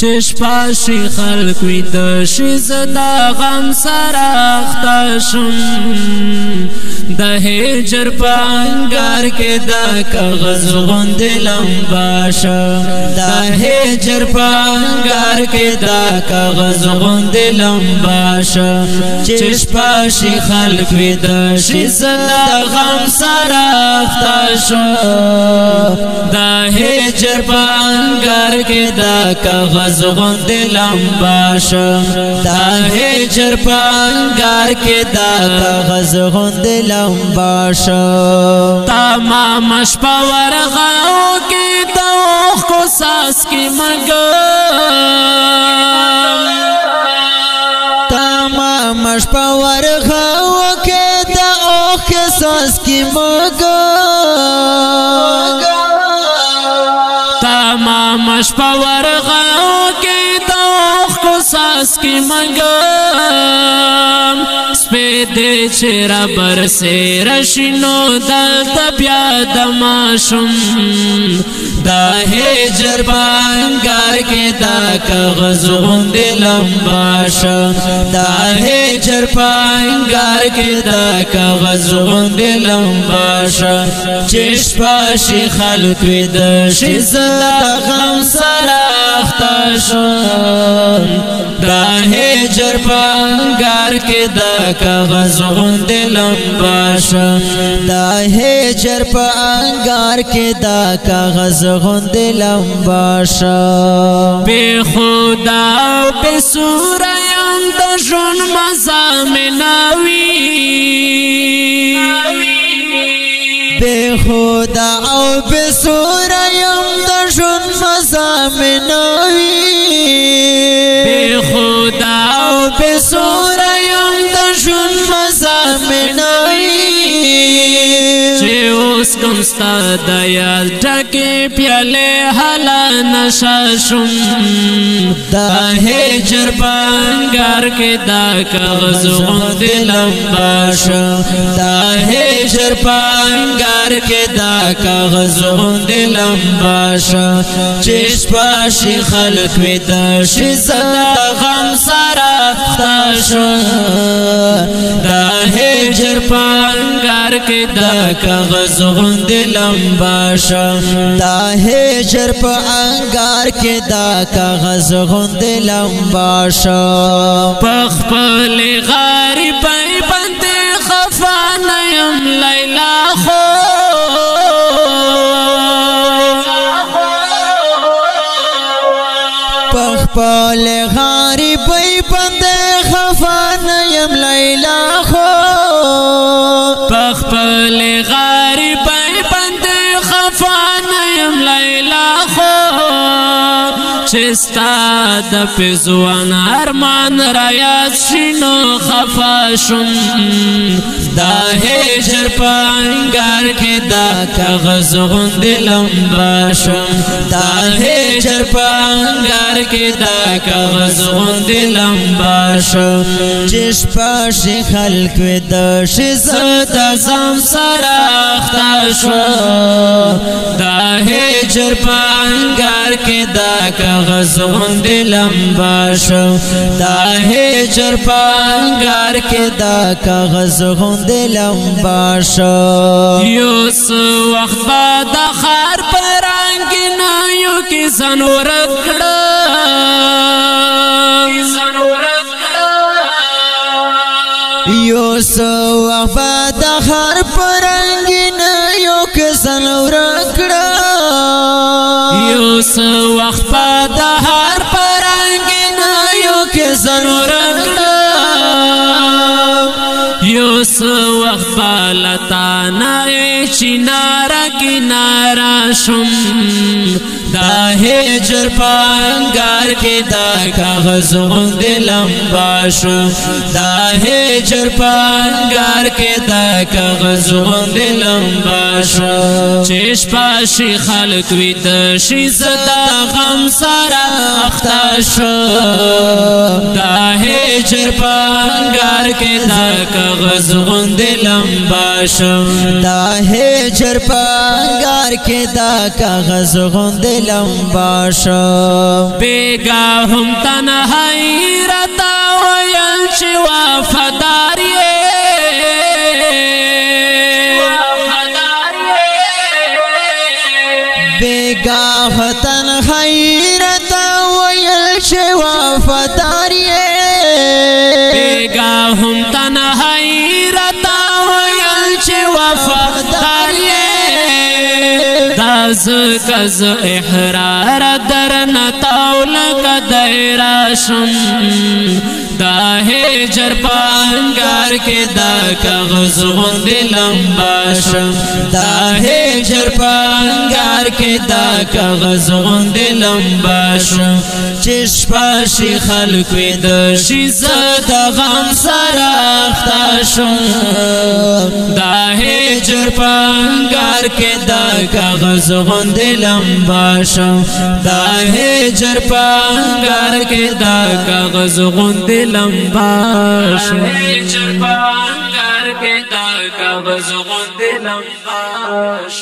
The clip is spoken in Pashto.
چش پاشی خلق وید شی زدا غم سراختا شم د هجر پانگار کې دا کاغذ غوند لمبا شم د هجر پانگار کې دا کاغذ غوند لمبا شم چش پاشی خلق وید شی زدا غم سراختا شم د هجر پانگار کې دا کاغذ غوند لمبا شم دا هجر پانگار کې دا کاغذ غوند لمبا شم تمام شپه ورغاو کې دا اوخ کو ساس کې مګم تمام شپه ورغاو کې دا اوخ کو ساس کې مګم تمام شپه ورغاو کې دا اوخ کو ساس کې مګم سپیدې چې را برسې رشینو دلته بیا د ماشوم دا هجر پانګار کې دا کاغذ غوند لمبا شم دا هجر پانګار کې دا کاغذ غوند لمبا شم چې شپه شي خلق وید شي زدا غم سراختا شم دا هجر پانګار کې دا کاغذ غوند لمبا شم دا هجر پانګار کې دا کاغذ غوند لمبا شم بے خدا او بے سور یم د ژوند مزه مې ناوي بے خدا او بے سور یم د ژوند مزه مې ناوي بے خدا او بے سور یم د ژوند مزه مې ناوي چې اوس کوم ستا د یاد ټکې پیالې حالا نشه شم دا هجر پانګار کې دا کاغذ غوند لمبا شم دا هجر پانګار کې دا کاغذ غوند لمبا شم چې شپه شي خلق وید شي زدا غم سراختا شم دا هجر پانګار کې دا کاغذ غوند لمبا شم دا هجر پانګار کې دا کاغذ غوند لمبا شم پخپل غریب بند خفا نیم لیلا خو پخپل غریب بند خفا نیم لیلا خو پخپل غریب بند خفا نیم لیلا خو چستا د پزوان ارمان را یاد شینو خفا شم دا هجر پانګار کې دا کاغذ غوند لمبا شم دا هجر پانګار کې دا کاغذ غوند لمبا شم چې شپه شي خلق وید شي زدا زم سراختا شم دا هجر پانګار کې دا کاغذ غوند لمبا شم دا هجر پانګار کې دا کاغذ غوند لمبا شم یوس وخت بعد خار پرنګ نه یو کې زنور کړه یوس وخت بعد خار پرنګ نه یو کې زنور کړه یوس وخت بعد هر پرنګ نه یو کې زنور کړه یوس وخت بالتا نه چنارا کنارا شم دا هجر پانګار کې دا کاغذ غوند لمبا شم دا هجر پانګار کې دا کاغذ غوند لمبا شم چې شپه شي خلق وید شي زدا غم سراختا شم دا هجر پانگار کے دا کاغذ غند لمبا شم دا هجر پانگار کے دا کاغذ غند لمبا شم بیگا ہم تنہائی رتا ویل چی وفاداری بیگاہ تنہائی رتا ویل چی وفاداری بیگا ہم تنہائی رتا ویل چی وفاداری داز کز احرار در نتاول قدیراشم دا هجر پانگار کے دا کاغذ غند لمبا شم دا هجر پانگار کے دا کاغذ غند لمبا شم چش پاشی خلق وید شیزد غم سراختا شم دا هجر پانگار کے دا کاغذ غند لمبا شم دا هجر پانگار کے دا کاغذ غند لمبا شم هجر پانگار کے دا کاغذ غند لمبا شم